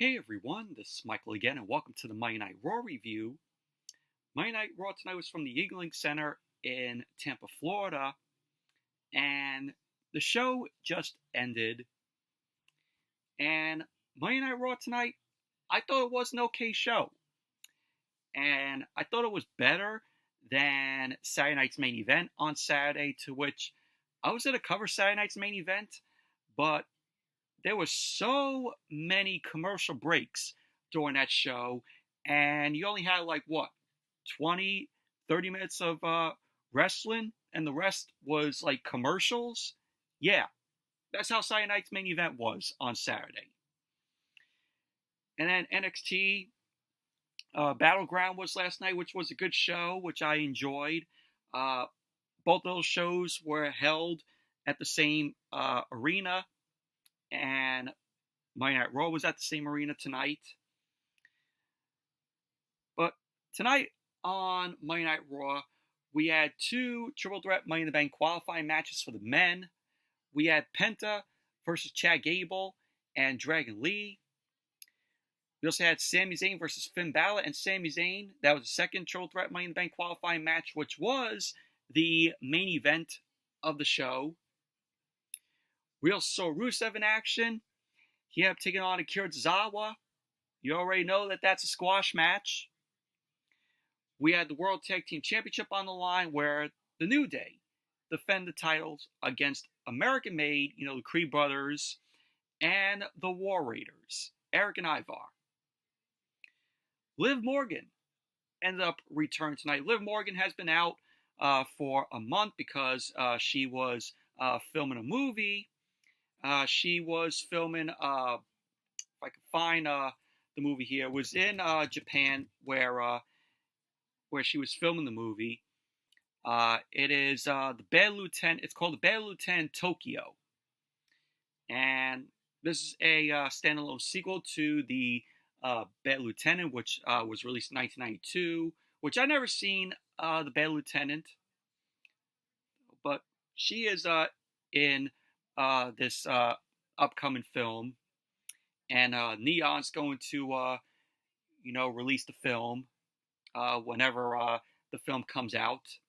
Hey everyone, this is Michael again, and welcome to the Monday Night Raw review. Monday Night Raw tonight was from the Yuengling Center in Tampa, Florida, and the show just ended. And Monday Night Raw tonight, I thought it was an okay show, and I thought it was better than Saturday night's main event on Saturday, to which I was going to cover Saturday night's main event, but there were so many commercial breaks during that show, and you only had 20, 30 minutes of wrestling, and the rest was like commercials. Yeah, that's how Saturday night's main event was on Saturday. And then NXT Battleground was last night, which was a good show, which I enjoyed. Both those shows were held at the same arena, and Monday Night Raw was at the same arena tonight. But tonight on Monday Night Raw, we had two Triple Threat Money in the Bank qualifying matches for the men. We had Penta versus Chad Gable and Dragon Lee. We also had Sami Zayn versus Finn Balor and Sami Zayn. That was the second Triple Threat Money in the Bank qualifying match, which was the main event of the show. We also saw Rusev in action. He ended up taking on Akira Tozawa. You already know that that's a squash match. We had the World Tag Team Championship on the line, where the New Day defend the titles against American-made, the Creed brothers, and the War Raiders, Eric and Ivar. Liv Morgan ended up returning tonight. Liv Morgan has been out for a month because she was filming a movie. She was filming, if I could find the movie here, it was in Japan where she was filming the movie. It is the Bad Lieutenant. It's called the Bad Lieutenant Tokyo, and this is a standalone sequel to the Bad Lieutenant, which was released in 1992. Which I never seen the Bad Lieutenant, but she is in this upcoming film, and Neon's going to release the film whenever the film comes out.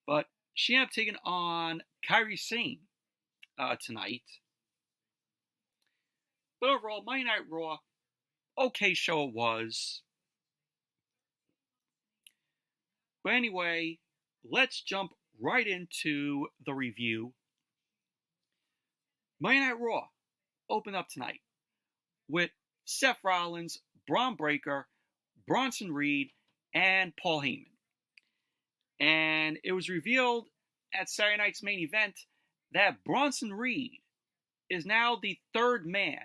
But she ended up taking on Kairi Sane tonight. But overall, Monday Night Raw, okay show it was. But anyway, let's jump right into the review. Monday Night Raw opened up tonight with Seth Rollins, Braun Breaker, Bronson Reed, and Paul Heyman. And it was revealed at Saturday night's main event that Bronson Reed is now the third man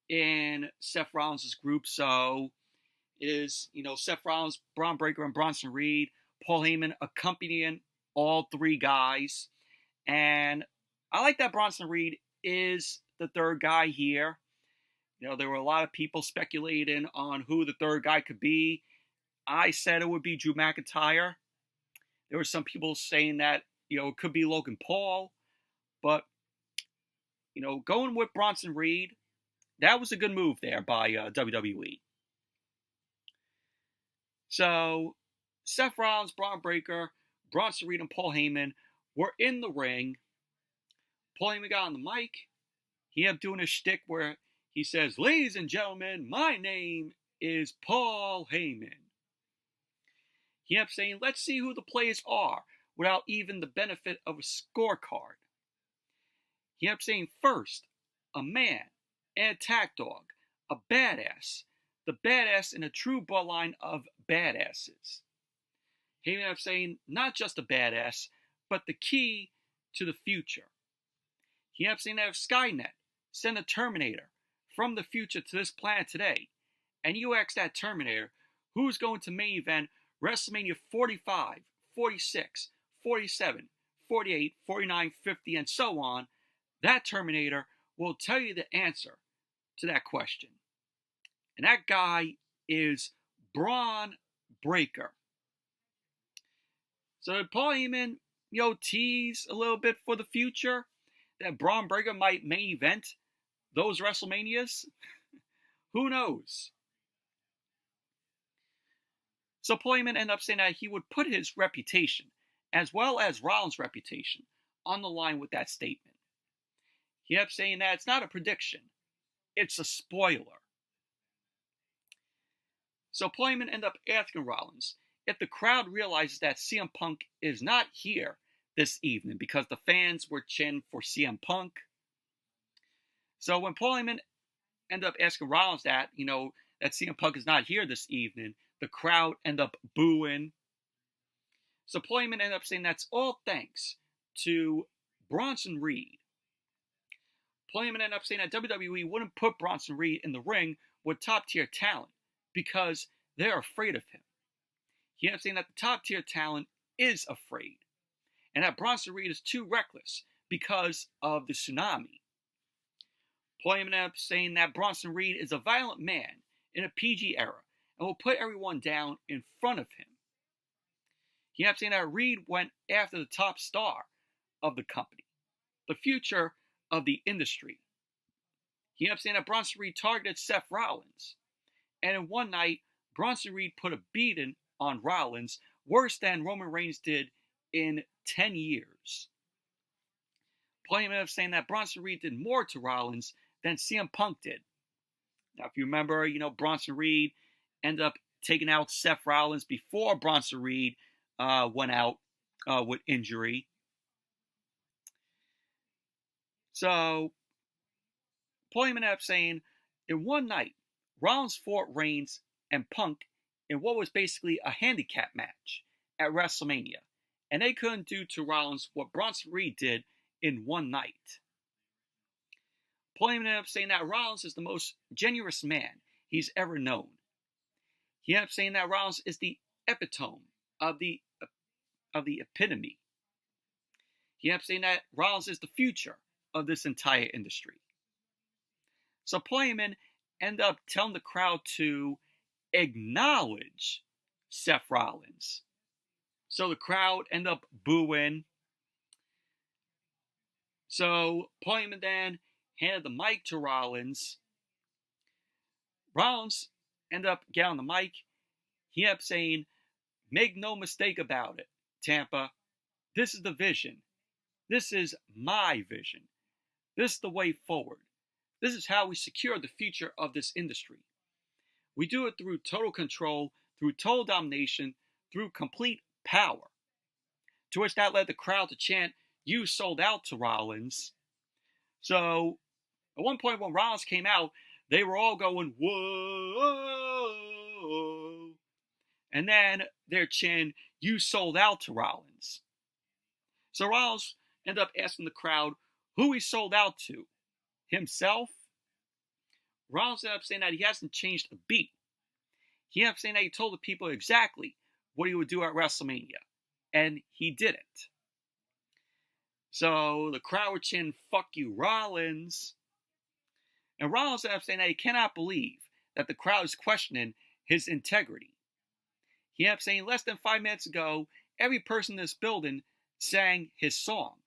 in Seth Rollins' group. So it is, Seth Rollins, Braun Breaker, and Bronson Reed, Paul Heyman accompanying all three guys. And I like that Bronson Reed is the third guy here. There were a lot of people speculating on who the third guy could be. I said it would be Drew McIntyre. There were some people saying that, it could be Logan Paul. But, going with Bronson Reed, that was a good move there by WWE. So, Seth Rollins, Braun Breaker, Bronson Reed, and Paul Heyman were in the ring. Paul Heyman got on the mic. He ended up doing a shtick where he says, "Ladies and gentlemen, my name is Paul Heyman." He ended up saying, "Let's see who the players are," without even the benefit of a scorecard. He ended up saying, "First, a man, an attack dog, a badass, the badass in a true bloodline of badasses." He ended up saying, not just a badass, but the key to the future. He ended up saying that if Skynet sent a Terminator from the future to this planet today, and you ask that Terminator who's going to main event WrestleMania 45, 46, 47, 48, 49, 50, and so on, that Terminator will tell you the answer to that question. And that guy is Braun Breaker. So Paul Heyman, tease a little bit for the future that Braun Breaker might main event those WrestleManias? Who knows? So Paul Heyman ended up saying that he would put his reputation, as well as Rollins' reputation, on the line with that statement. He ended up saying that it's not a prediction, it's a spoiler. So Paul Heyman ended up asking Rollins if the crowd realizes that CM Punk is not here this evening because the fans were chanting for CM Punk. So when Paul Heyman ended up asking Rollins that, that CM Punk is not here this evening, the crowd ended up booing. So Paul Heyman ended up saying that's all thanks to Bronson Reed. Paul Heyman ended up saying that WWE wouldn't put Bronson Reed in the ring with top-tier talent because they're afraid of him. He ended up saying that the top-tier talent is afraid, and that Bronson Reed is too reckless because of the tsunami. Paul Heyman ended up saying that Bronson Reed is a violent man in a PG era and will put everyone down in front of him. He ended up saying that Reed went after the top star of the company, the future of the industry. He ended up saying that Bronson Reed targeted Seth Rollins, and in one night, Bronson Reed put a beating on Rollins worse than Roman Reigns did in 10 years. Paul Heyman ended up saying that Bronson Reed did more to Rollins than CM Punk did. Now, if you remember, Bronson Reed ended up taking out Seth Rollins before Bronson Reed went out with injury. So, Paul Heyman ended up saying, in one night, Rollins fought Reigns and Punk in what was basically a handicap match at WrestleMania, and they couldn't do to Rollins what Bronson Reed did in one night. Paul Heyman ended up saying that Rollins is the most generous man he's ever known. He ended up saying that Rollins is the epitome of the epitome. He ended up saying that Rollins is the future of this entire industry. So Paul Heyman ended up telling the crowd to acknowledge Seth Rollins. So the crowd ended up booing. So Paul Heyman then handed the mic to Rollins. Rollins ended up getting on the mic. He ended up saying, "Make no mistake about it, Tampa. This is the vision. This is my vision. This is the way forward. This is how we secure the future of this industry. We do it through total control, through total domination, through complete power." To which that led the crowd to chant, "You sold out" to Rollins. So, at one point when Rollins came out, they were all going, "Whoa." And then they're chanting, "You sold out" to Rollins. So Rollins ended up asking the crowd who he sold out to. Himself? Rollins ended up saying that he hasn't changed a beat. He ended up saying that he told the people exactly what he would do at WrestleMania. And he didn't. So the crowd were chanting, "Fuck you, Rollins." And Rollins ended up saying that he cannot believe that the crowd is questioning his integrity. He ended up saying less than 5 minutes ago, every person in this building sang his song.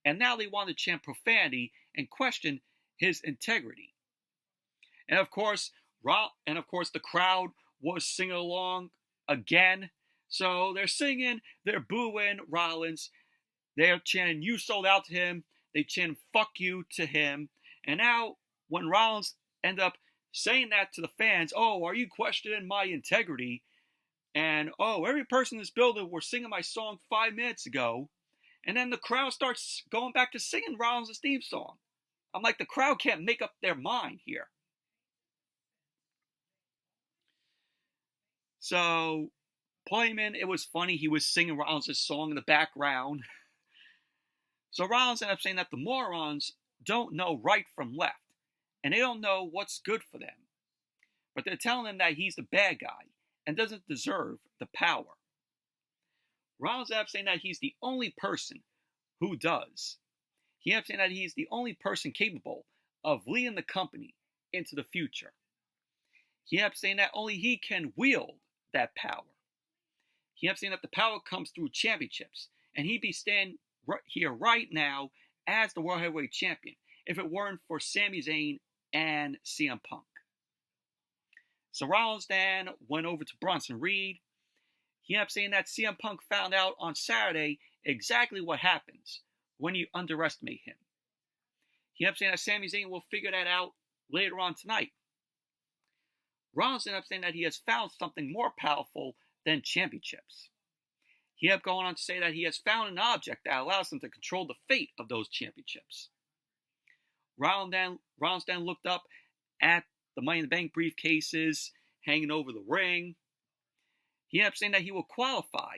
And now they want to chant profanity and question his integrity. And of course, the crowd was singing along again. So they're singing, they're booing Rollins. They're chanting, "You sold out" to him. They chant, "Fuck you" to him. And now, when Rollins ended up saying that to the fans, "Oh, are you questioning my integrity?" And, "Oh, every person in this building was singing my song 5 minutes ago." And then the crowd starts going back to singing Rollins' theme song. I'm like, the crowd can't make up their mind here. So, Paul Heyman, it was funny. He was singing Rollins' song in the background. So Rollins ended up saying that the morons don't know right from left. And they don't know what's good for them. But they're telling him that he's the bad guy and doesn't deserve the power. Rollins ended up saying that he's the only person who does. He ended up saying that he's the only person capable of leading the company into the future. He ended up saying that only he can wield that power. He ended up saying that the power comes through championships. And he'd be standing here right now as the World Heavyweight Champion. if it weren't for Sami Zayn and CM Punk. So Rollins then went over to Bronson Reed. He ended up saying that CM Punk found out on Saturday exactly what happens when you underestimate him. He ended up saying that Sami Zayn will figure that out later on tonight. Rollins ended up saying that he has found something more powerful than championships. He ended up going on to say that he has found an object that allows him to control the fate of those championships. Rollins then looked up at the Money in the Bank briefcases hanging over the ring. He ended up saying that he will qualify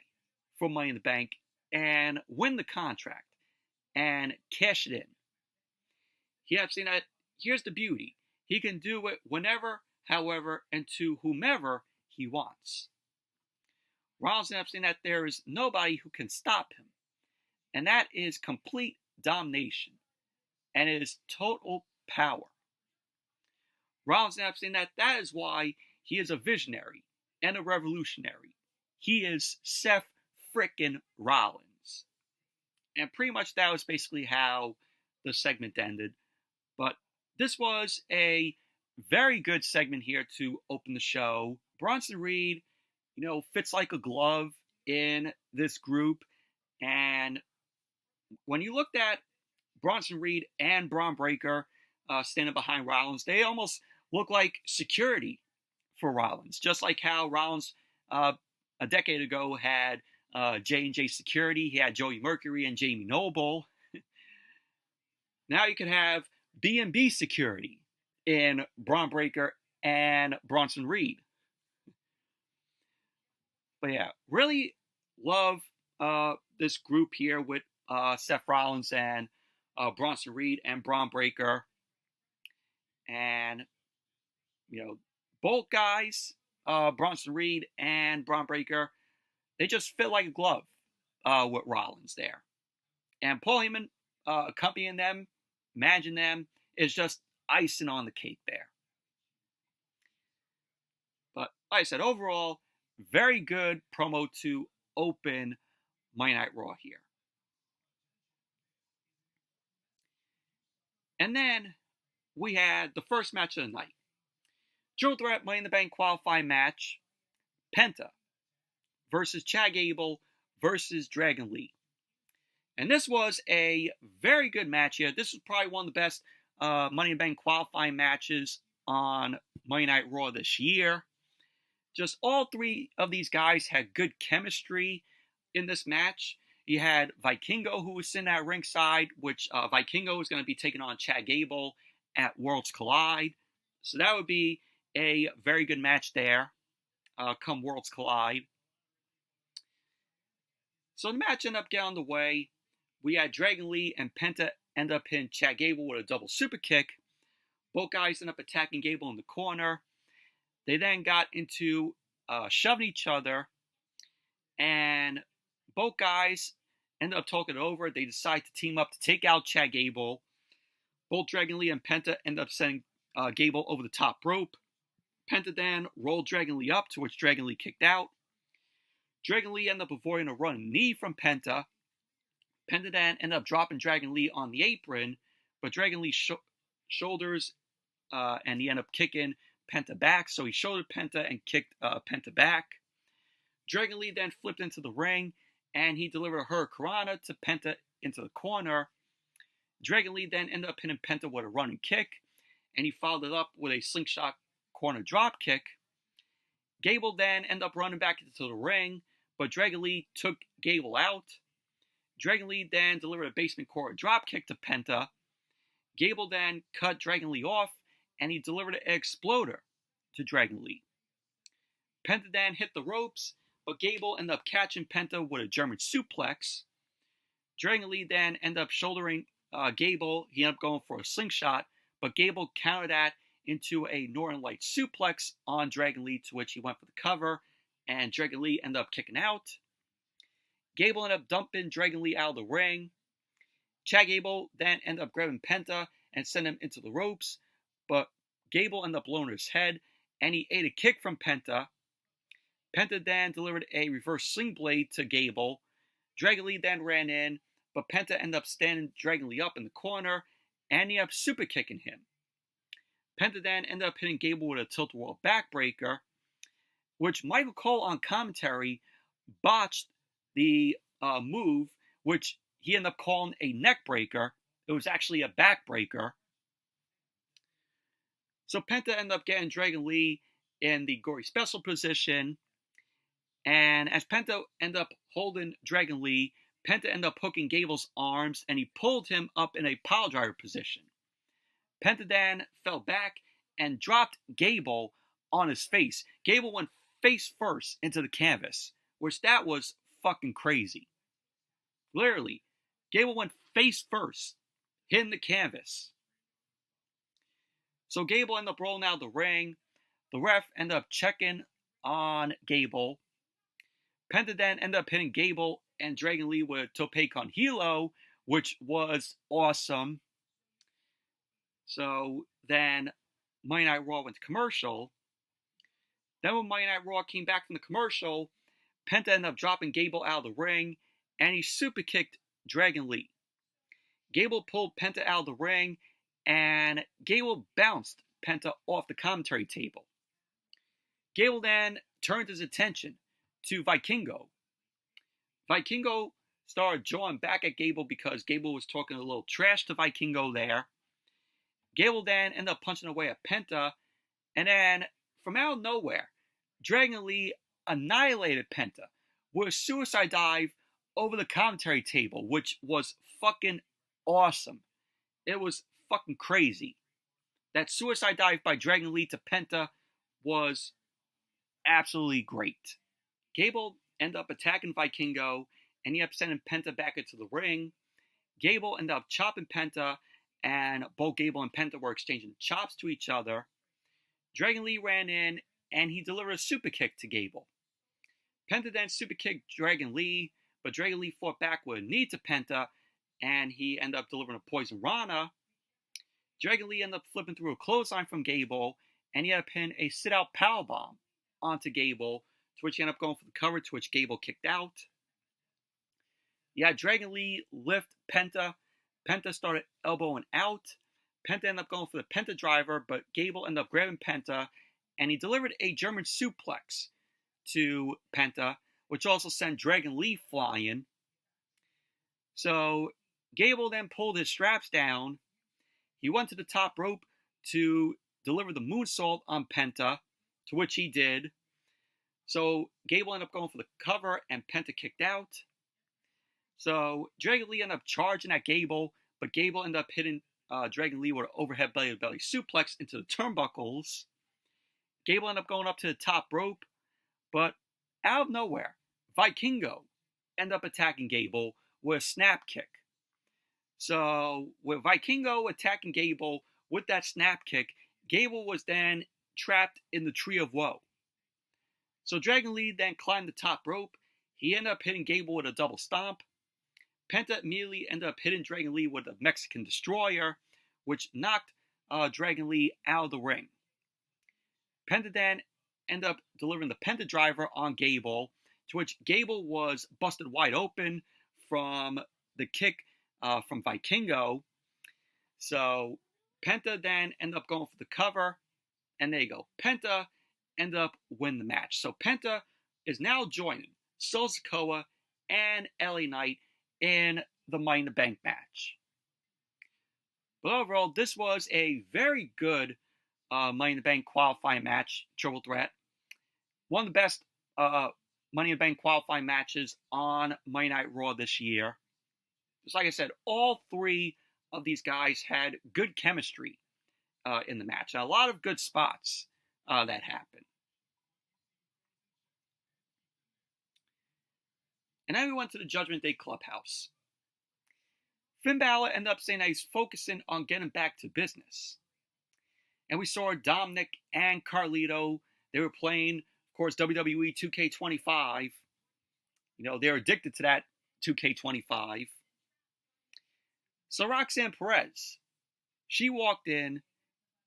for Money in the Bank and win the contract and cash it in. He ended up saying that here's the beauty. He can do it whenever, however, and to whomever he wants. Rollins ended up saying that there is nobody who can stop him. And that is complete domination. And it is total power. Rollins ended up saying that that is why he is a visionary and a revolutionary. He is Seth frickin' Rollins. And pretty much that was basically how the segment ended. But this was a very good segment here to open the show. Bronson Reed, fits like a glove in this group. And when you looked at Bronson Reed and Braun Breaker standing behind Rollins, they almost look like security for Rollins. Just like how Rollins a decade ago had J&J Security. He had Joey Mercury and Jamie Noble. Now you can have B&B Security in Braun Breaker and Bronson Reed. But yeah, really love this group here with Seth Rollins and Bronson Reed and Braun Breaker. And, both guys, Bronson Reed and Braun Breaker, they just fit like a glove with Rollins there. And Paul Heyman accompanying them, managing them, is just icing on the cake there. But like I said, overall, very good promo to open Monday Night Raw here. And then we had the first match of the night. Triple Threat Money in the Bank qualifying match. Penta versus Chad Gable versus Dragon Lee. And this was a very good match here. This was probably one of the best Money in the Bank qualifying matches on Monday Night Raw this year. Just all three of these guys had good chemistry in this match. You had Vikingo, who was sitting at ringside, which Vikingo is going to be taking on Chad Gable at Worlds Collide. So that would be a very good match there come Worlds Collide. So the match ended up getting on the way. We had Dragon Lee and Penta end up hitting Chad Gable with a double super kick. Both guys end up attacking Gable in the corner. They then got into shoving each other. And both guys ended up talking it over. They decide to team up to take out Chad Gable. Both Dragon Lee and Penta end up sending Gable over the top rope. Penta then rolled Dragon Lee up, to which Dragon Lee kicked out. Dragon Lee ended up avoiding a running knee from Penta. Penta then ended up dropping Dragon Lee on the apron, but Dragon Lee shoulders and he ended up kicking Penta back. So he shouldered Penta and kicked Penta back. Dragon Lee then flipped into the ring and he delivered a Hurricanrana to Penta into the corner. Dragon Lee then ended up hitting Penta with a running kick, and he followed it up with a slingshot corner drop kick. Gable then ended up running back into the ring, but Dragon Lee took Gable out. Dragon Lee then delivered a basement corner drop kick to Penta. Gable then cut Dragon Lee off, and he delivered an exploder to Dragon Lee. Penta then hit the ropes, but Gable ended up catching Penta with a German suplex. Dragon Lee then ended up shouldering Gable. He ended up going for a slingshot, but Gable countered that into a Northern Lights suplex on Dragon Lee, to which he went for the cover, and Dragon Lee ended up kicking out. Gable ended up dumping Dragon Lee out of the ring. Chad Gable then ended up grabbing Penta and sent him into the ropes, but Gable ended up blowing his head, and he ate a kick from Penta. Penta then delivered a reverse sling blade to Gable. Dragon Lee then ran in, but Penta ended up standing Dragon Lee up in the corner and he ended up super kicking him. Penta then ended up hitting Gable with a tilt-a-whirl backbreaker, which Michael Cole on commentary botched the move, which he ended up calling a neck breaker. It was actually a backbreaker. So Penta ended up getting Dragon Lee in the Gory Special position. And as Penta ended up holding Dragon Lee, Penta ended up hooking Gable's arms, and he pulled him up in a piledriver position. Penta then fell back and dropped Gable on his face. Gable went face first into the canvas, which that was fucking crazy. Literally, Gable went face first, hitting the canvas. So Gable ended up rolling out of the ring. The ref ended up checking on Gable. Penta then ended up hitting Gable and Dragon Lee with Tope Con Hilo, which was awesome. So then Monday Night Raw went to commercial. Then when Monday Night Raw came back from the commercial, Penta ended up dropping Gable out of the ring, and he super kicked Dragon Lee. Gable pulled Penta out of the ring, and Gable bounced Penta off the commentary table. Gable then turned his attention to Vikingo. Vikingo started jawing back at Gable because Gable was talking a little trash to Vikingo there. Gable then ended up punching away at Penta, and then from out of nowhere, Dragon Lee annihilated Penta with a suicide dive over the commentary table, which was fucking awesome. It was fucking crazy. That suicide dive by Dragon Lee to Penta was absolutely great. Gable ended up attacking Vikingo, and he ended up sending Penta back into the ring. Gable ended up chopping Penta, and both Gable and Penta were exchanging chops to each other. Dragon Lee ran in, and he delivered a super kick to Gable. Penta then super kicked Dragon Lee, but Dragon Lee fought back with a knee to Penta, and he ended up delivering a Poison Rana. Dragon Lee ended up flipping through a clothesline from Gable, and he ended up pinning a sit-out powerbomb onto Gable, to which he ended up going for the cover, to which Gable kicked out. Dragon Lee lift Penta. Penta started elbowing out. Penta ended up going for the Penta driver, but Gable ended up grabbing Penta, and he delivered a German suplex to Penta, which also sent Dragon Lee flying. So Gable then pulled his straps down. He went to the top rope to deliver the moonsault on Penta, to which he did. So Gable ended up going for the cover, and Penta kicked out. So Dragon Lee ended up charging at Gable, but Gable ended up hitting Dragon Lee with an overhead belly-to-belly suplex into the turnbuckles. Gable ended up going up to the top rope, but out of nowhere, Vikingo ended up attacking Gable with a snap kick. So with Vikingo attacking Gable with that snap kick, Gable was then trapped in the Tree of Woe. So Dragon Lee then climbed the top rope. He ended up hitting Gable with a double stomp. Penta immediately ended up hitting Dragon Lee with a Mexican Destroyer, which knocked Dragon Lee out of the ring. Penta then ended up delivering the Penta driver on Gable, to which Gable was busted wide open from the kick from Vikingo. So Penta then ended up going for the cover, and there you go. Penta ended up winning the match. So Penta is now joining Solo Sikoa and LA Knight in the Money in the Bank match. But overall, this was a very good Money in the Bank qualifying match, triple threat. One of the best Money in the Bank qualifying matches on Monday Night Raw this year. Just like I said, all three of these guys had good chemistry in the match. And a lot of good spots that happened. And then we went to the Judgment Day Clubhouse. Finn Balor ended up saying that he's focusing on getting back to business. And we saw Dominic and Carlito. They were playing, of course, WWE 2K25. You know, they're addicted to that 2K25. So Roxanne Perez, she walked in,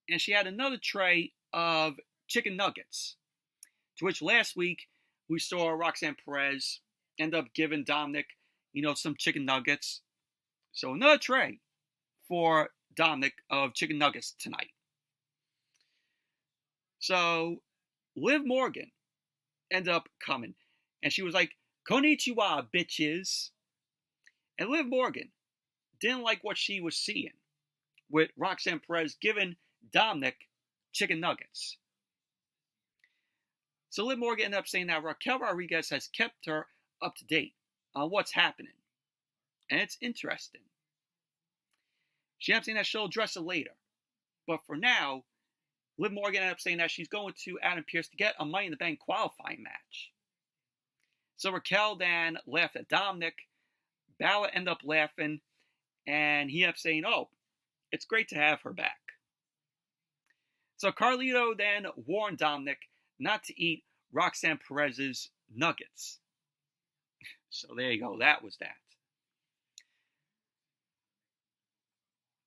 and she had another tray of chicken nuggets. To which last week, we saw Roxanne Perez end up giving Dominic, some chicken nuggets. So another tray for Dominic of chicken nuggets tonight. So Liv Morgan ended up coming, and she was like, "Konnichiwa, bitches." And Liv Morgan didn't like what she was seeing with Roxanne Perez giving Dominic chicken nuggets. So Liv Morgan ended up saying that Raquel Rodriguez has kept her up to date on what's happening. And it's interesting. She ended up saying that she'll address it later. But for now, Liv Morgan ended up saying that she's going to Adam Pearce to get a Money in the Bank qualifying match. So Raquel then laughed at Dominic. Balor ended up laughing. And he ended up saying, "Oh, it's great to have her back." So Carlito then warned Dominic not to eat Roxanne Perez's nuggets. So there you go. That was that.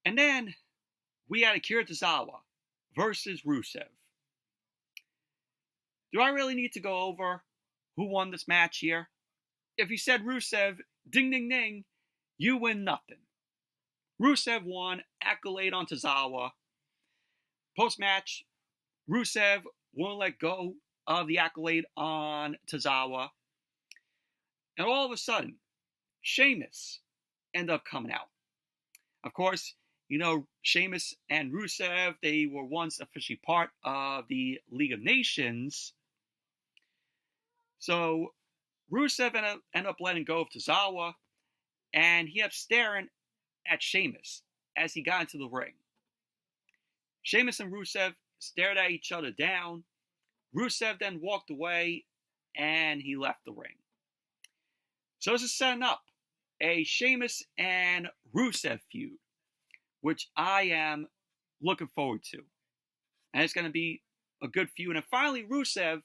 And then we had Akira Tozawa versus Rusev. Do I really need to go over who won this match here? If you said Rusev, ding ding ding, you win nothing. Rusev won, accolade on Tozawa. Post-match, Rusev won't let go of the accolade on Tozawa. And all of a sudden, Sheamus ended up coming out. Of course, you know, Sheamus and Rusev, they were once officially part of the League of Nations. So Rusev ended up letting go of Tozawa, and he kept staring at Sheamus as he got into the ring. Sheamus and Rusev stared at each other down. Rusev then walked away, and he left the ring. So this is setting up a Sheamus and Rusev feud, which I am looking forward to. And it's going to be a good feud. And finally, Rusev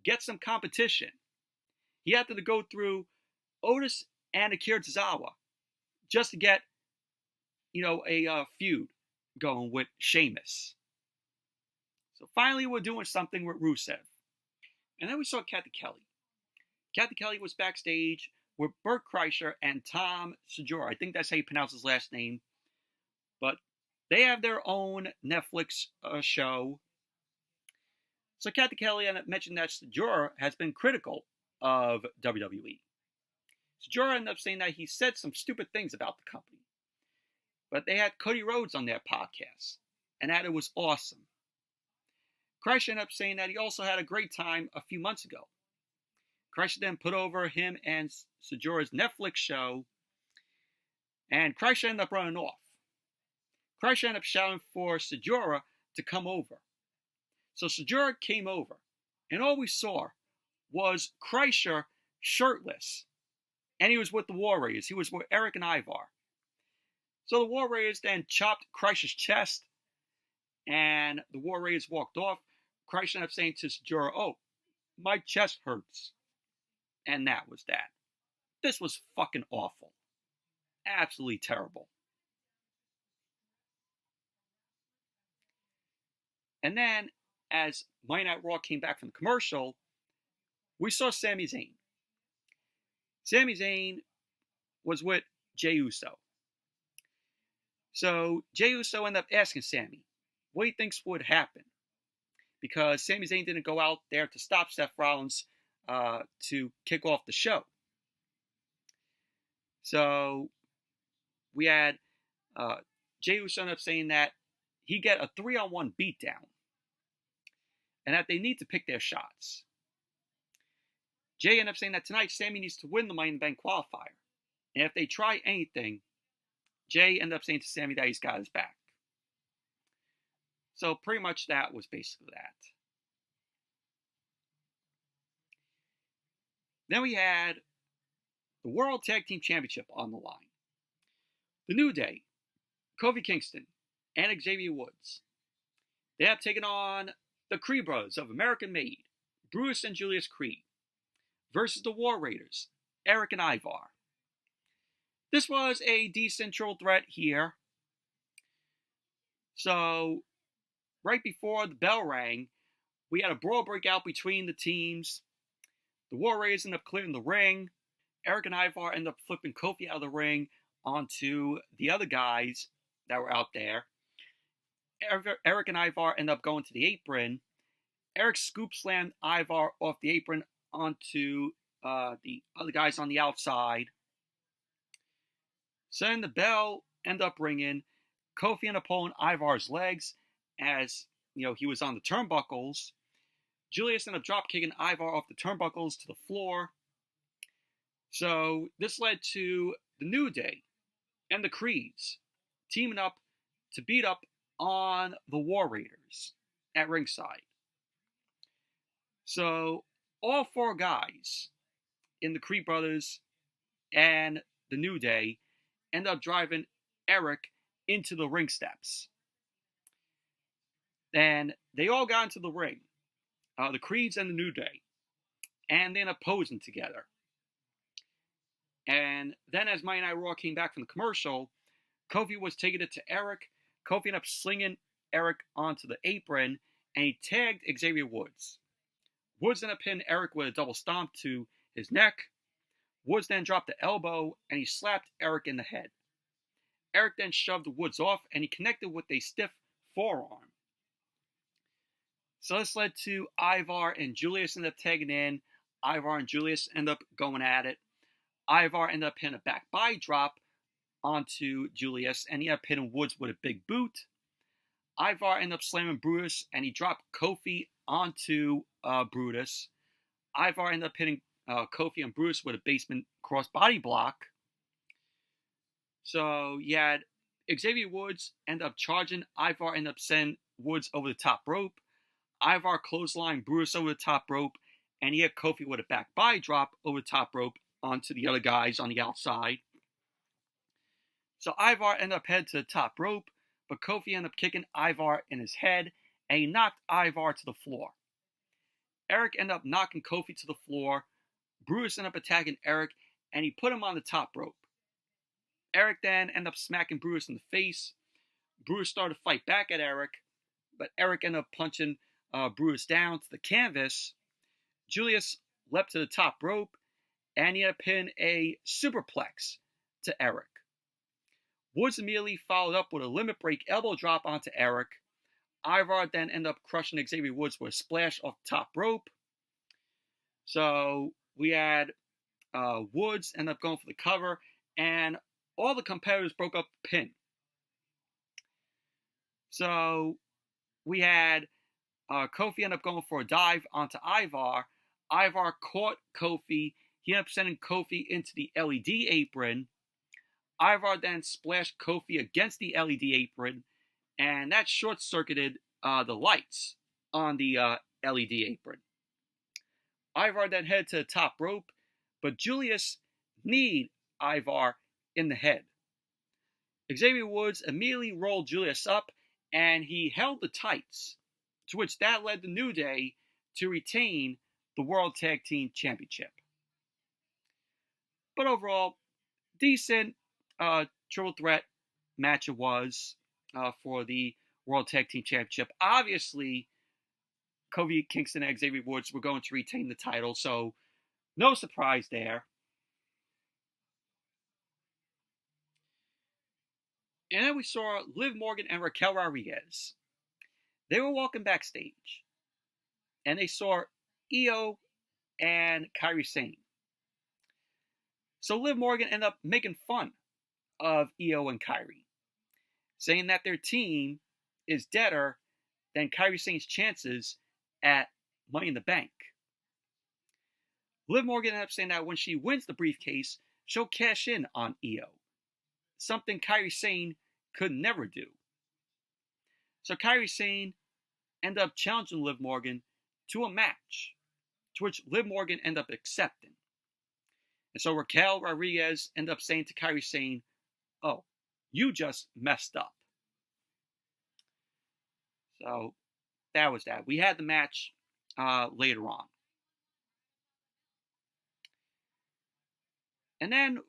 gets some competition. He had to go through Otis and Akira Tozawa just to get, you know, a feud going with Sheamus. So finally, we're doing something with Rusev. And then we saw Kathy Kelly. Kathy Kelly was backstage with Bert Kreischer and Tom Segura. I think that's how you pronounce his last name. But they have their own Netflix show. So Kathy Kelly mentioned that Segura has been critical of WWE. Segura ended up saying that he said some stupid things about the company. But they had Cody Rhodes on their podcast, and that it was awesome. Kreischer ended up saying that he also had a great time a few months ago. Kreischer then put over him and Segura's Netflix show, and Kreischer ended up running off. Kreischer ended up shouting for Segura to come over. So Segura came over, and all we saw was Kreischer shirtless, and he was with the War Raiders. He was with Eric and Ivar. So the War Raiders then chopped Kreischer's chest, and the War Raiders walked off. Kreischer ended up saying to Segura, "Oh, my chest hurts." And that was that. This was fucking awful. Absolutely terrible. And then, as Monday Night Raw came back from the commercial, we saw Sami Zayn. Sami Zayn was with Jey Uso. So Jey Uso ended up asking Sami what he thinks would happen, because Sami Zayn didn't go out there to stop Seth Rollins to kick off the show. So we had Jey Uso ended up saying that he get a 3-on-1 beatdown, and that they need to pick their shots. Jey ended up saying that tonight Sami needs to win the Money in the Bank qualifier, and if they try anything, Jey ended up saying to Sami that he's got his back. So pretty much that was basically that. Then we had the World Tag Team Championship on the line. The New Day, Kofi Kingston, and Xavier Woods. They have taken on the Creed brothers of American Made, Bruce and Julius Creed, versus the War Raiders, Eric and Ivar. This was a decent triple threat here. So, right before the bell rang, we had a brawl break out between the teams. The War Raiders ended up clearing the ring. Eric and Ivar ended up flipping Kofi out of the ring onto the other guys that were out there. Eric and Ivar end up going to the apron. Eric scoop slammed Ivar off the apron onto the other guys on the outside. So then the bell ended up ringing. Kofi ended up pulling Ivar's legs as he was on the turnbuckles. Julius ended up drop kicking Ivar off the turnbuckles to the floor. So this led to the New Day and the Creeds teaming up to beat up on the War Raiders at ringside. So all four guys in the Creed Brothers and the New Day end up driving Eric into the ring steps. Then they all got into the ring, the Creeds and the New Day, and they ended up posing together. And then as Monday Night Raw came back from the commercial, Kofi was taking it to Eric. Kofi ended up slinging Eric onto the apron, and he tagged Xavier Woods. Woods ended up hitting Eric with a double stomp to his neck. Woods then dropped the elbow, and he slapped Eric in the head. Eric then shoved Woods off, and he connected with a stiff forearm. So this led to Ivar and Julius ended up tagging in. Ivar and Julius ended up going at it. Ivar ended up hitting a back body drop onto Julius, and he ended up hitting Woods with a big boot. Ivar ended up slamming Brutus, and he dropped Kofi onto Brutus. Ivar ended up hitting Kofi and Brutus with a basement crossbody block. So you had Xavier Woods end up charging. Ivar ended up sending Woods over the top rope. Ivar clotheslined Brutus over the top rope, and he hit Kofi with a back body drop over the top rope onto the other guys on the outside. So Ivar ended up heading to the top rope, but Kofi ended up kicking Ivar in his head, and he knocked Ivar to the floor. Eric ended up knocking Kofi to the floor. Brutus ended up attacking Eric, and he put him on the top rope. Eric then ended up smacking Brutus in the face. Brutus started to fight back at Eric, but Eric ended up punching Brutus down to the canvas. Julius leapt to the top rope, and he ended up hitting a superplex to Eric. Woods immediately followed up with a limit break elbow drop onto Eric. Ivar then ended up crushing Xavier Woods with a splash off the top rope. So we had Woods end up going for the cover, and all the competitors broke up the pin. So we had Kofi end up going for a dive onto Ivar. Ivar caught Kofi. He ended up sending Kofi into the LED apron. Ivar then splashed Kofi against the LED apron, and that short-circuited the lights on the LED apron. Ivar then headed to the top rope, but Julius kneed Ivar in the head. Xavier Woods immediately rolled Julius up, and he held the tights, to which that led the New Day to retain the World Tag Team Championship. But overall, decent triple threat match it was for the World Tag Team Championship. Obviously, Kofi Kingston and Xavier Woods were going to retain the title, so no surprise there. And then we saw Liv Morgan and Raquel Rodriguez. They were walking backstage, and they saw Io and Kairi Sane. So Liv Morgan ended up making fun of Io and Kairi, saying that their team is deader than Kairi Sane's chances at Money in the Bank. Liv Morgan ended up saying that when she wins the briefcase, she'll cash in on Io, something Kairi Sane could never do. So Kairi Sane ended up challenging Liv Morgan to a match, to which Liv Morgan ended up accepting. And so Raquel Rodriguez ended up saying to Kairi Sane, "Oh, you just messed up." So that was that. We had the match later on. And then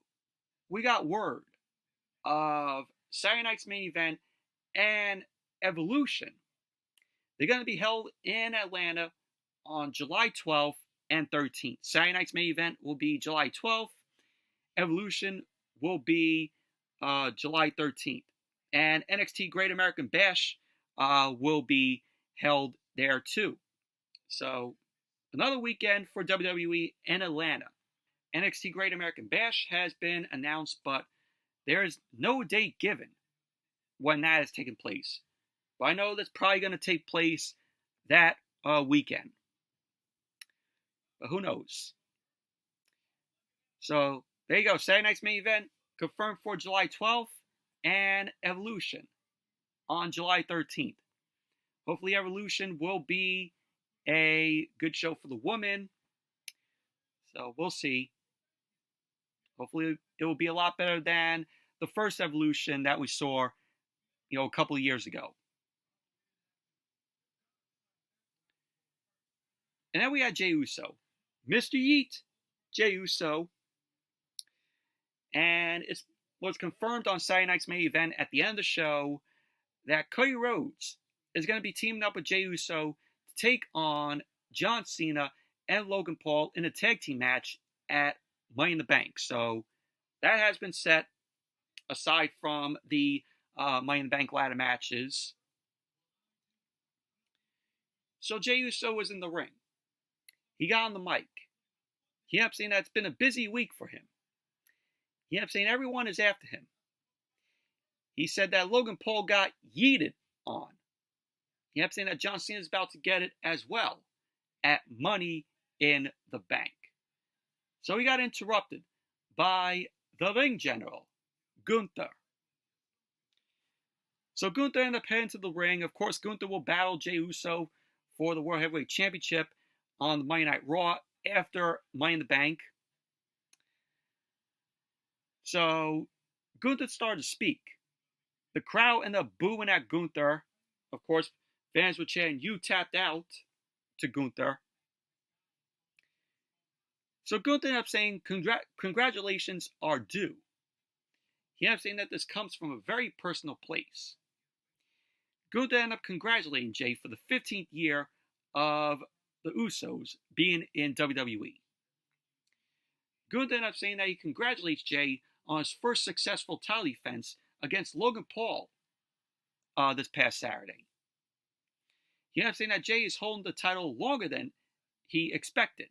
we got word of Saturday night's main event and Evolution. They're going to be held in Atlanta on July 12th and 13th. Saturday night's main event will be July 12th. Evolution will be July 13th. And NXT Great American Bash will be held there too. So another weekend for WWE in Atlanta. NXT Great American Bash has been announced, but there is no date given when that is taking place. But I know that's probably going to take place that weekend. But who knows? So there you go. Saturday night's main event confirmed for July 12th and Evolution on July 13th. Hopefully Evolution will be a good show for the woman. So we'll see. Hopefully it will be a lot better than the first Evolution that we saw, a couple of years ago. And then we had Jey Uso. Mr. Yeet, Jey Uso. And it was confirmed on Saturday night's main event at the end of the show that Cody Rhodes is going to be teaming up with Jey Uso to take on John Cena and Logan Paul in a tag team match at Money in the Bank. So that has been set aside from the Money in the Bank ladder matches. So Jey Uso was in the ring. He got on the mic. He kept saying that it's been a busy week for him. He kept saying everyone is after him. He said that Logan Paul got yeeted on. He kept saying that John Cena is about to get it as well at Money in the Bank. So he got interrupted by the ring general, Gunther. So Gunther ended up heading to the ring. Of course, Gunther will battle Jey Uso for the World Heavyweight Championship on the Monday Night Raw after Money in the Bank. So Gunther started to speak. The crowd ended up booing at Gunther. Of course, fans were chanting, "You tapped out," to Gunther. So Gunther ended up saying, congratulations are due. He ended up saying that this comes from a very personal place. Gunther ended up congratulating Jey for the 15th year of the Usos being in WWE. Gunther ended up saying that he congratulates Jey on his first successful title defense against Logan Paul this past Saturday. He ended up saying that Jey is holding the title longer than he expected.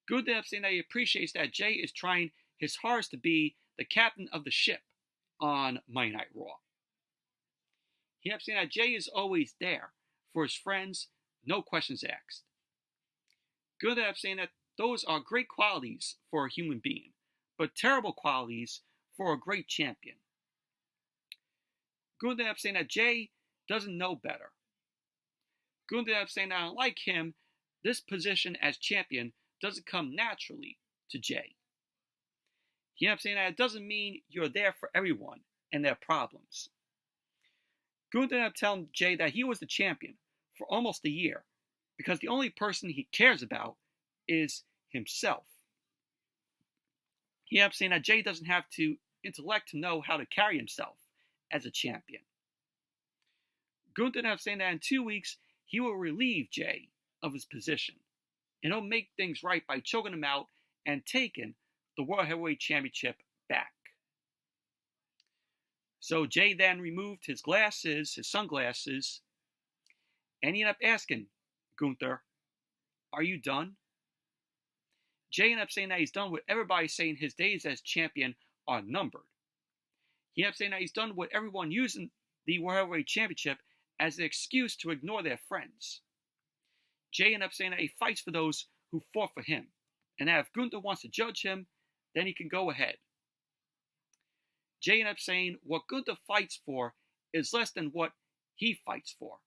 Gunther ended up saying that he appreciates that Jey is trying his hardest to be the captain of the ship on Monday Night Raw. He ended up saying that Jey is always there for his friends, no questions asked. Gunther ended up saying that those are great qualities for a human being, but terrible qualities for a great champion. Gunther ended up saying that Jey doesn't know better. Gunther ended up saying that unlike him, this position as champion doesn't come naturally to Jey. He ended up saying that it doesn't mean you're there for everyone and their problems. Gunther ended up telling Jey that he was the champion for almost a year because the only person he cares about is himself. He ended up saying that Jey doesn't have to intellect to know how to carry himself as a champion. Gunther ended up saying that in 2 weeks he will relieve Jey of his position, and he'll make things right by choking him out and taking the World Heavyweight Championship back. So Jey then removed his sunglasses, and he ended up asking Gunther, "Are you done?" Jey ended up saying that he's done with everybody saying his days as champion are numbered. He ended up saying that he's done with everyone using the World Heavyweight Championship as an excuse to ignore their friends. Jey ended up saying that he fights for those who fought for him, and that if Gunther wants to judge him, then he can go ahead. Jey ended up saying what Gunther fights for is less than what he fights for.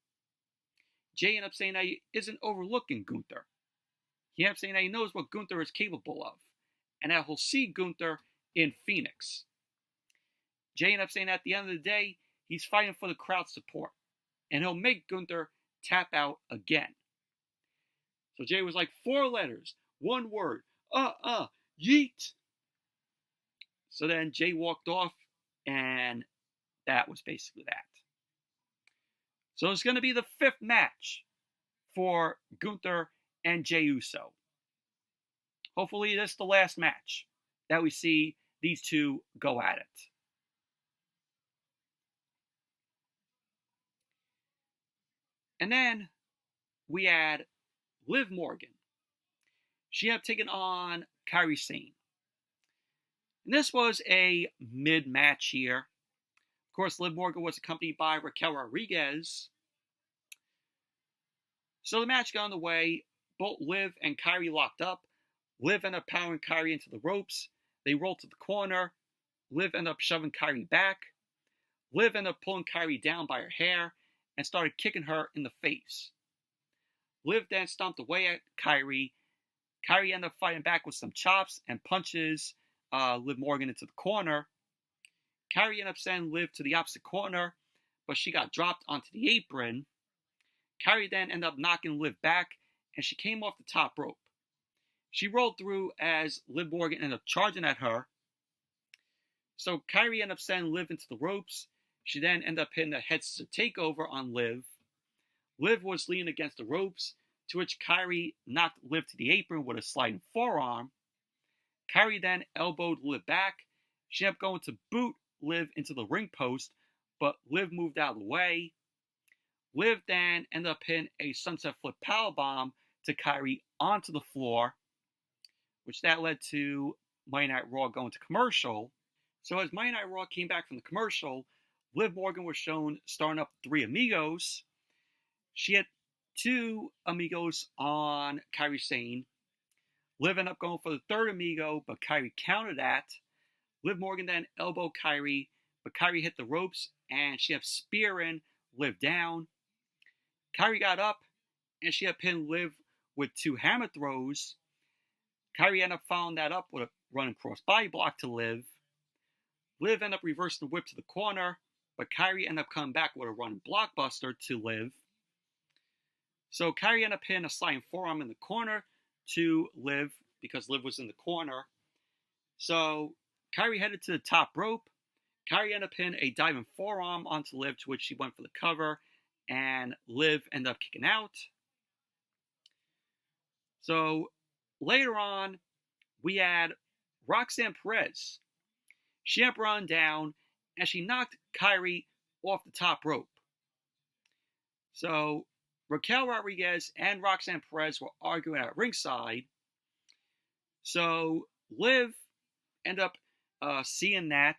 Jey ended up saying that he isn't overlooking Gunther. He ended up saying that he knows what Gunther is capable of, and that he'll see Gunther in Phoenix. Jey ended up saying that at the end of the day, he's fighting for the crowd's support, and he'll make Gunther tap out again. So Jey was like, 4 letters, 1 word, yeet. So then Jey walked off, and that was basically that. So it's going to be the 5th match for Gunther and Jey Uso. Hopefully this is the last match that we see these two go at it. And then we had Liv Morgan. She had taken on Kairi Sane. And this was a mid-match here. Of course, Liv Morgan was accompanied by Raquel Rodriguez. So the match got underway. Both Liv and Kairi locked up. Liv ended up powering Kairi into the ropes. They rolled to the corner. Liv ended up shoving Kairi back. Liv ended up pulling Kairi down by her hair and started kicking her in the face. Liv then stomped away at Kairi. Kairi ended up fighting back with some chops and punches Liv Morgan into the corner. Kairi ended up sending Liv to the opposite corner, but she got dropped onto the apron. Kairi then ended up knocking Liv back, and she came off the top rope. She rolled through as Liv Morgan ended up charging at her. So Kairi ended up sending Liv into the ropes. She then ended up hitting a head scissor takeover on Liv. Liv was leaning against the ropes, to which Kairi knocked Liv to the apron with a sliding forearm. Kairi then elbowed Liv back. She ended up going to boot Liv into the ring post, but Liv moved out of the way. Liv then ended up hitting a sunset flip powerbomb to Kairi onto the floor, which that led to Monday Night Raw going to commercial. So as Monday Night Raw came back from the commercial, Liv Morgan was shown starting up 3 Amigos. She had 2 Amigos on Kairi Sane. Liv ended up going for the 3rd Amigo, but Kairi countered that. Liv Morgan then elbowed Kairi, but Kairi hit the ropes, and she ended up spearing Liv down. Kairi got up, and she ended up hitting Liv with 2 hammer throws. Kairi ended up following that up with a running cross body block to Liv. Liv ended up reversing the whip to the corner, but Kairi ended up coming back with a running blockbuster to Liv. So Kairi ended up hitting a sliding forearm in the corner to Liv, because Liv was in the corner. So Kairi headed to the top rope. Kairi ended up hitting a diving forearm onto Liv, to which she went for the cover, and Liv ended up kicking out. So later on, we had Roxanne Perez. She ended up running down, and she knocked Kairi off the top rope. So Raquel Rodriguez and Roxanne Perez were arguing at ringside. So Liv ended up seeing that.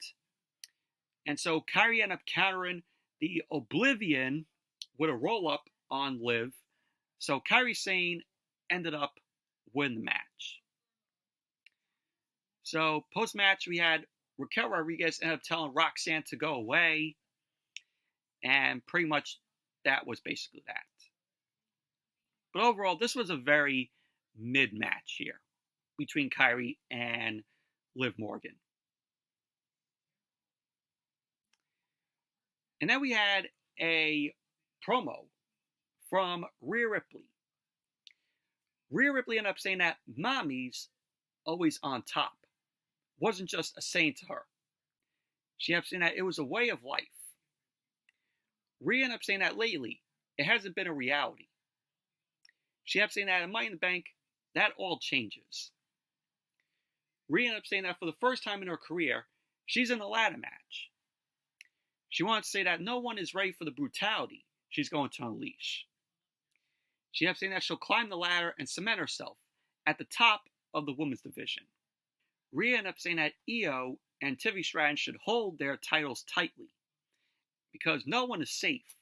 And so Kairi ended up countering the Oblivion with a roll-up on Liv. So Kairi Sane ended up winning the match. So post-match, we had Raquel Rodriguez ended up telling Roxanne to go away. And pretty much that was basically that. But overall, this was a very mid-match here between Kairi and Liv Morgan. And then we had a promo from Rhea Ripley. Rhea Ripley ended up saying that mommy's always on top. Wasn't just a saying to her. She ended up saying that it was a way of life. Rhea ended up saying that lately, it hasn't been a reality. She ended up saying that in Money in the Bank, that all changes. Rhea ended up saying that for the first time in her career, she's in a ladder match. She wanted to say that no one is ready for the brutality she's going to unleash. She ended up saying that she'll climb the ladder and cement herself at the top of the women's division. Rhea ended up saying that Io and Tiffany Stratton should hold their titles tightly, because no one is safe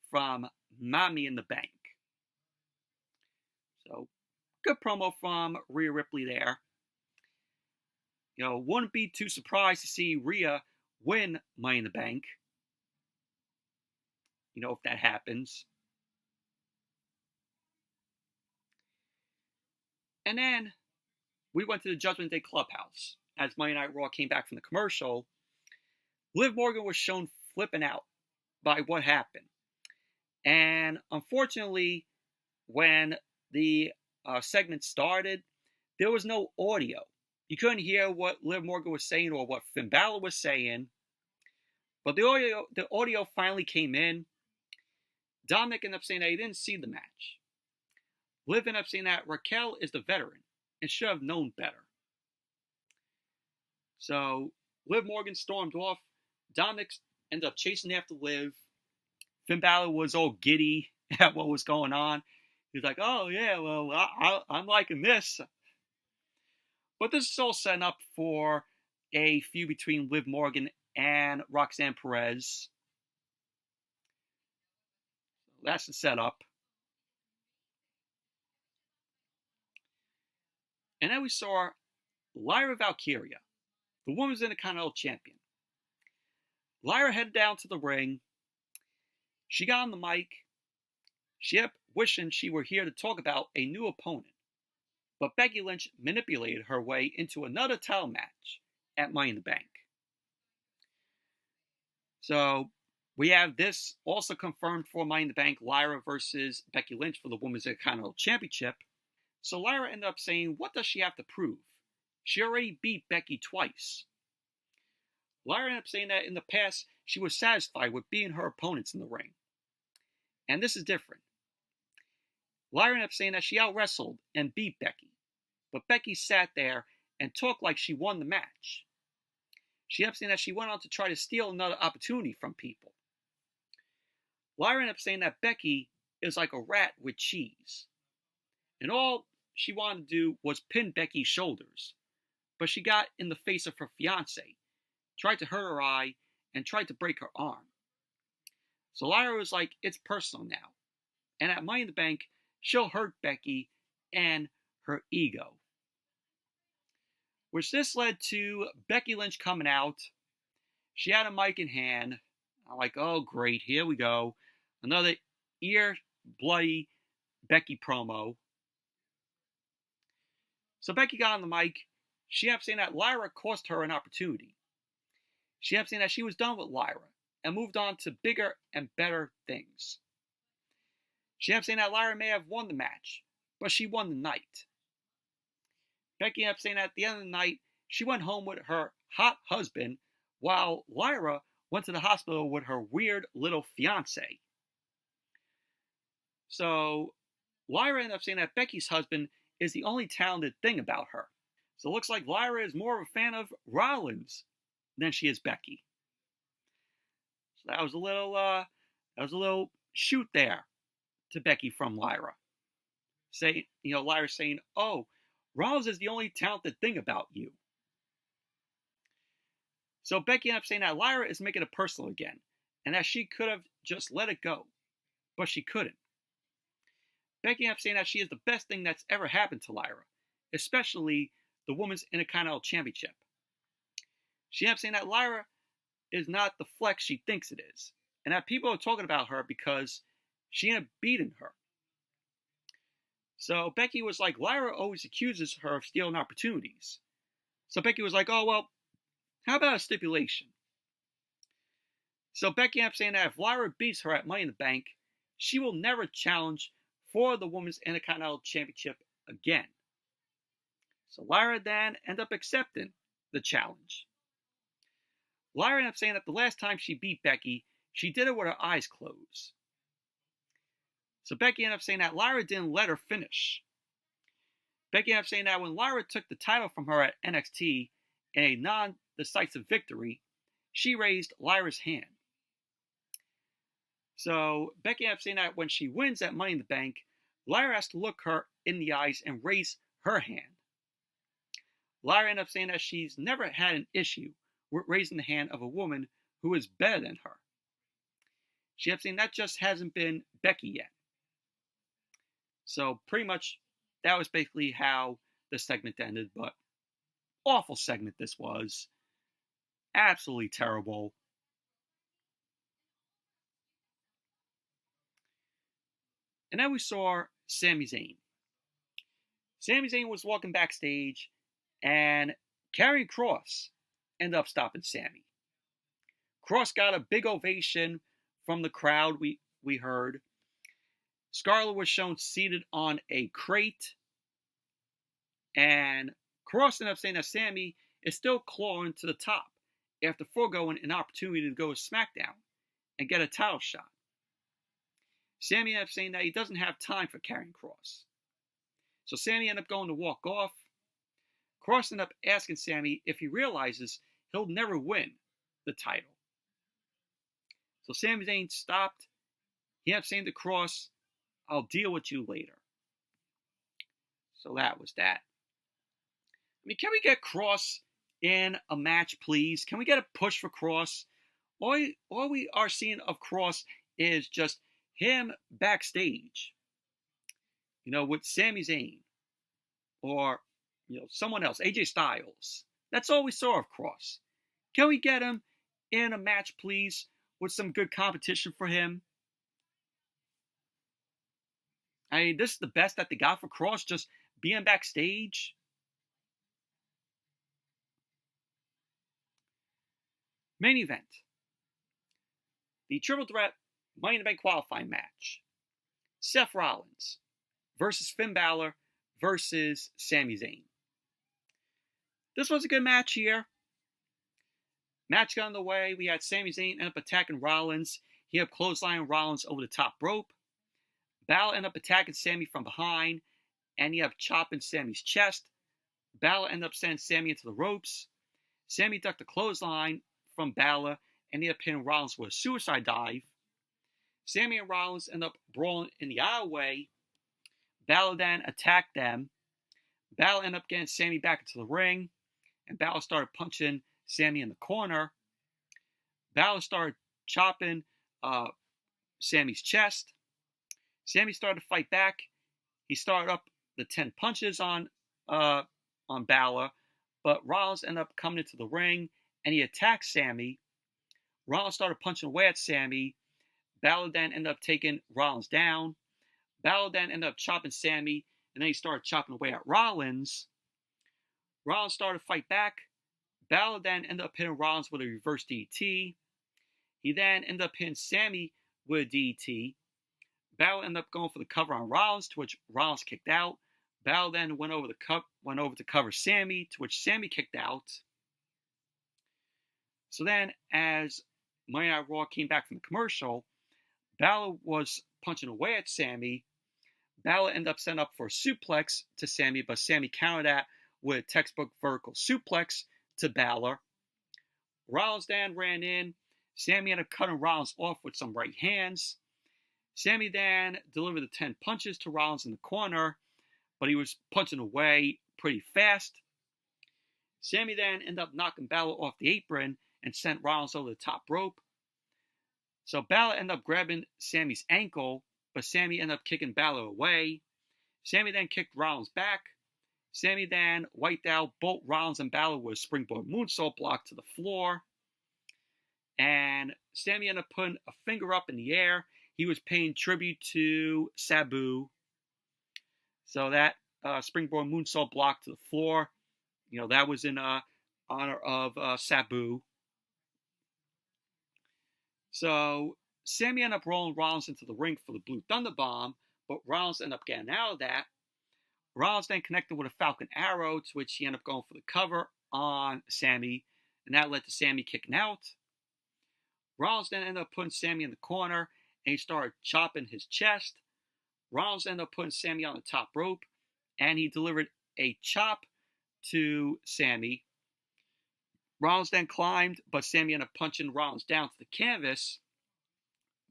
from Mommy in the Bank. So, good promo from Rhea Ripley there. You know, wouldn't be too surprised to see Rhea win Money in the Bank. You know, if that happens. And then we went to the Judgment Day Clubhouse. As Monday Night Raw came back from the commercial, Liv Morgan was shown flipping out by what happened. And unfortunately, when the segment started, there was no audio. You couldn't hear what Liv Morgan was saying or what Finn Balor was saying. But the audio finally came in. Dominic ended up saying that he didn't see the match. Liv ended up saying that Raquel is the veteran and should have known better. So Liv Morgan stormed off. Dominic ended up chasing after Liv. Finn Balor was all giddy at what was going on. He's like, oh, yeah, well, I'm liking this. But this is all set up for a feud between Liv Morgan and Roxanne Perez. That's the setup. And then we saw Lyra Valkyria, the Women's Intercontinental Champion. Lyra headed down to the ring. She got on the mic. She kept wishing she were here to talk about a new opponent. But Becky Lynch manipulated her way into another title match at Money in the Bank. So we have this also confirmed for Money in the Bank, Lyra versus Becky Lynch for the Women's Intercontinental Championship. So Lyra ended up saying, what does she have to prove? She already beat Becky twice. Lyra ended up saying that in the past, she was satisfied with beating her opponents in the ring. And this is different. Lyra ended up saying that she out-wrestled and beat Becky. But Becky sat there and talked like she won the match. She ended up saying that she went on to try to steal another opportunity from people. Lyra ended up saying that Becky is like a rat with cheese. And all she wanted to do was pin Becky's shoulders. But she got in the face of her fiancé, tried to hurt her eye, and tried to break her arm. So Lyra was like, it's personal now. And at Money in the Bank, she'll hurt Becky and her ego. Which this led to Becky Lynch coming out. She had a mic in hand. I'm like, oh great, here we go. Another ear-bloody Becky promo. So Becky got on the mic. She ended up saying that Lyra cost her an opportunity. She ended up saying that she was done with Lyra and moved on to bigger and better things. She ended up saying that Lyra may have won the match, but she won the night. Becky ended up saying that at the end of the night, she went home with her hot husband, while Lyra went to the hospital with her weird little fiancé. So Lyra ended up saying that Becky's husband is the only talented thing about her. So it looks like Lyra is more of a fan of Rollins than she is Becky. So that was a little shoot there to Becky from Lyra. Lyra saying, oh, Rollins is the only talented thing about you. So Becky ended up saying that Lyra is making it personal again, and that she could have just let it go, but she couldn't. Becky ended up saying that she is the best thing that's ever happened to Lyra, especially the Women's Intercontinental Championship. She ended up saying that Lyra is not the flex she thinks it is, and that people are talking about her because she ended up beating her. So Becky was like, Lyra always accuses her of stealing opportunities. So Becky was like, oh, well, how about a stipulation? So Becky ended up saying that if Lyra beats her at Money in the Bank, she will never challenge for the Women's Intercontinental Championship again. So Lyra then ended up accepting the challenge. Lyra ended up saying that the last time she beat Becky, she did it with her eyes closed. So Becky ended up saying that Lyra didn't let her finish. Becky ended up saying that when Lyra took the title from her at NXT in a non-decisive victory, she raised Lyra's hand. So Becky ended up saying that when she wins at Money in the Bank, Lyra has to look her in the eyes and raise her hand. Lyra ended up saying that she's never had an issue with raising the hand of a woman who is better than her. She ended up saying that just hasn't been Becky yet. So pretty much that was basically how the segment ended, but awful segment this was. Absolutely terrible. And then we saw Sami Zayn. Sami Zayn was walking backstage, and Karrion Kross ended up stopping Sami. Kross got a big ovation from the crowd, we heard. Scarlett was shown seated on a crate, and Kross ended up saying that Sami is still clawing to the top after foregoing an opportunity to go to SmackDown and get a title shot. Sami ended up saying that he doesn't have time for Karrion Kross. So Sami ended up going to walk off. Kross ended up asking Sami if he realizes he'll never win the title. So Sami Zayn stopped. He ended up saying to Kross I'll deal with you later. So that was that. I mean, can we get Cross in a match, please? Can we get a push for Cross? All we are seeing of Cross is just him backstage, with Sami Zayn or, someone else, AJ Styles. That's all we saw of Cross. Can we get him in a match, please, with some good competition for him? I mean, this is the best that they got for Cross, just being backstage. Main event. The Triple Threat Money in the Bank qualifying match. Seth Rollins versus Finn Balor versus Sami Zayn. This was a good match here. Match got underway. We had Sami Zayn end up attacking Rollins. He had clothesline Rollins over the top rope. Balor ended up attacking Sami from behind, and he had chopping Sami's chest. Balor ended up sending Sami into the ropes. Sami ducked the clothesline from Balor, and he ended up pinning Rollins with a suicide dive. Sami and Rollins ended up brawling in the aisleway. Balor then attacked them. Balor ended up getting Sami back into the ring, and Balor started punching Sami in the corner. Balor started chopping Sami's chest. Sami started to fight back. He started up the 10 punches on Balor, but Rollins ended up coming into the ring, and he attacked Sami. Rollins started punching away at Sami. Balor then ended up taking Rollins down. Balor then ended up chopping Sami, and then he started chopping away at Rollins. Rollins started to fight back. Balor then ended up hitting Rollins with a reverse DDT. He then ended up hitting Sami with a DDT. Balor ended up going for the cover on Rollins, to which Rollins kicked out. Balor then went over to cover Sami, to which Sami kicked out. So then, as Monday Night Raw came back from the commercial, Balor was punching away at Sami. Balor ended up setting up for a suplex to Sami, but Sami countered that with a textbook vertical suplex to Balor. Rollins then ran in. Sami ended up cutting Rollins off with some right hands. Sami then delivered the 10 punches to Rollins in the corner, but he was punching away pretty fast. Sami then ended up knocking Balor off the apron and sent Rollins over the top rope. So Balor ended up grabbing Sami's ankle, but Sami ended up kicking Balor away. Sami then kicked Rollins back. Sami then wiped out both Rollins and Balor with a springboard moonsault block to the floor. And Sami ended up putting a finger up in the air. He was paying tribute to Sabu. So that springboard moonsault block to the floor, that was in honor of Sabu. So Sami ended up rolling Rollins into the ring for the Blue Thunder Bomb, but Rollins ended up getting out of that. Rollins then connected with a Falcon Arrow, to which he ended up going for the cover on Sami, and that led to Sami kicking out. Rollins then ended up putting Sami in the corner, and he started chopping his chest. Rollins ended up putting Sami on the top rope, and he delivered a chop to Sami. Rollins then climbed, but Sami ended up punching Rollins down to the canvas.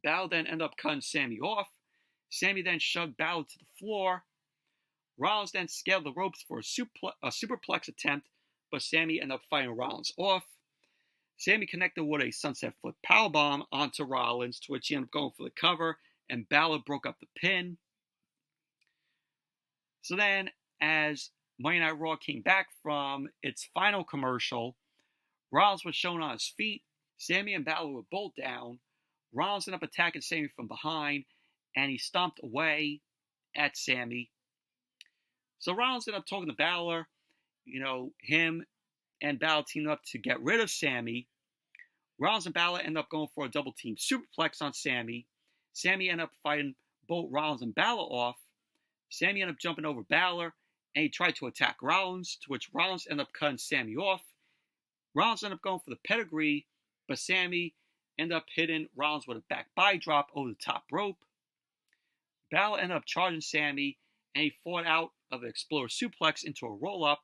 Balor then ended up cutting Sami off. Sami then shoved Balor to the floor. Rollins then scaled the ropes for a superplex attempt, but Sami ended up fighting Rollins off. Sami connected with a sunset flip powerbomb onto Rollins, to which he ended up going for the cover, and Balor broke up the pin. So then, as Monday Night Raw came back from its final commercial, Rollins was shown on his feet. Sami and Balor were both down. Rollins ended up attacking Sami from behind, and he stomped away at Sami. So Rollins ended up talking to Balor. Him and Balor teamed up to get rid of Sami. Rollins and Balor ended up going for a double team superplex on Sami. Sami ended up fighting both Rollins and Balor off. Sami ended up jumping over Balor, and he tried to attack Rollins, to which Rollins ended up cutting Sami off. Rollins ended up going for the pedigree, but Sami ended up hitting Rollins with a back body drop over the top rope. Balor ended up charging Sami, and he fought out of an Explorer suplex into a roll-up,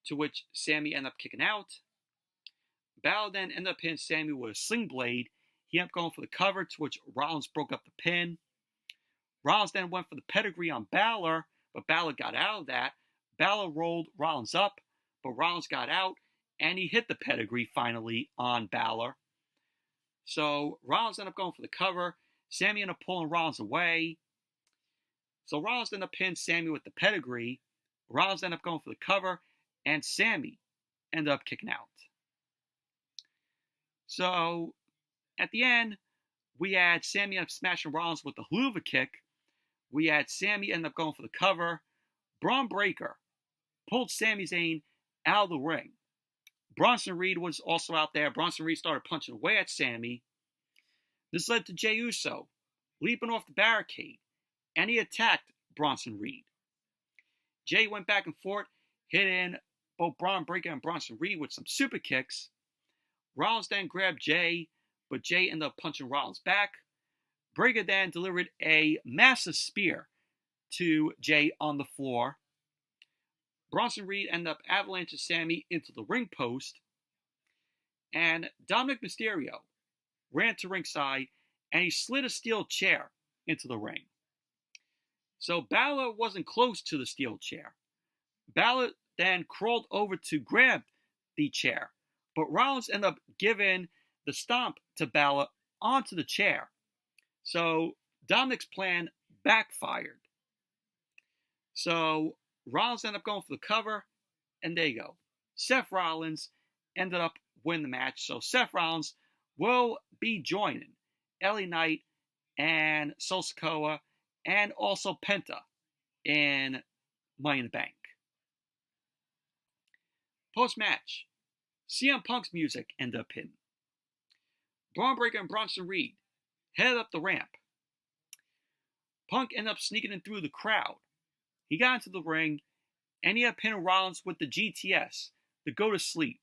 to which Sami ended up kicking out. Balor then ended up hitting Sami with a sling blade. He ended up going for the cover, to which Rollins broke up the pin. Rollins then went for the pedigree on Balor, but Balor got out of that. Balor rolled Rollins up, but Rollins got out, and he hit the pedigree finally on Balor. So Rollins ended up going for the cover. Sami ended up pulling Rollins away. So Rollins ended up pinning Sami with the pedigree. Rollins ended up going for the cover, and Sami ended up kicking out. So at the end, we had Sami up smashing Rollins with the haluva kick. We had Sami end up going for the cover. Braun Breaker pulled Sami Zayn out of the ring. Bronson Reed was also out there. Bronson Reed started punching away at Sami. This led to Jey Uso leaping off the barricade, and he attacked Bronson Reed. Jey went back and forth, hitting both Braun Breaker and Bronson Reed with some super kicks. Rollins then grabbed Jey, but Jey ended up punching Rollins back. Breaker then delivered a massive spear to Jey on the floor. Bronson Reed ended up avalanching Sami into the ring post. And Dominic Mysterio ran to ringside, and he slid a steel chair into the ring. So Balor wasn't close to the steel chair. Balor then crawled over to grab the chair, but Rollins ended up giving the stomp to Balor onto the chair. So Dominic's plan backfired. So Rollins ended up going for the cover, and there you go. Seth Rollins ended up winning the match. So Seth Rollins will be joining LA Knight and Sol Sikoa and also Penta in Money in the Bank. Post-match, CM Punk's music ended up hitting. Braun Breaker and Bronson Reed headed up the ramp. Punk ended up sneaking in through the crowd. He got into the ring, and he had pinned Rollins with the GTS, the go to sleep.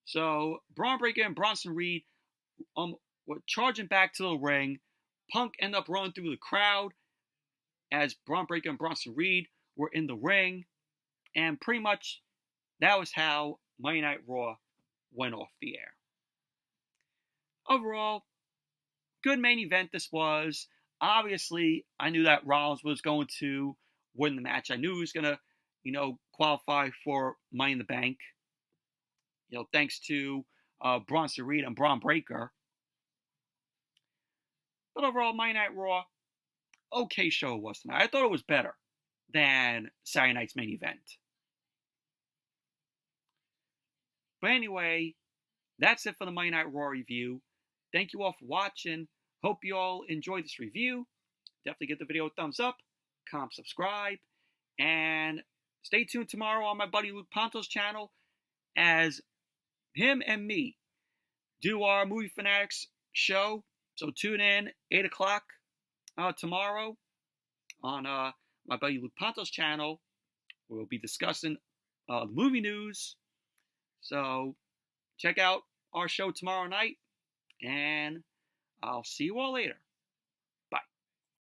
So Braun Breaker and Bronson Reed were charging back to the ring. Punk ended up running through the crowd as Braun Breaker and Bronson Reed were in the ring. And pretty much that was how Monday Night Raw went off the air. Overall, good main event this was. Obviously, I knew that Rollins was going to win the match. I knew he was going to, qualify for Money in the Bank. Thanks to Bronson Reed and Braun Breaker. But overall, Monday Night Raw, okay show it was tonight. I thought it was better than Saturday night's main event. But anyway, that's it for the Monday Night Raw review. Thank you all for watching. Hope you all enjoyed this review. Definitely give the video a thumbs up, comment, subscribe, and stay tuned tomorrow on my buddy Luke Ponto's channel as him and me do our Movie Fanatics show. So tune in 8 o'clock tomorrow on my buddy Luke Ponto's channel. We'll be discussing the movie news. So check out our show tomorrow night, and I'll see you all later.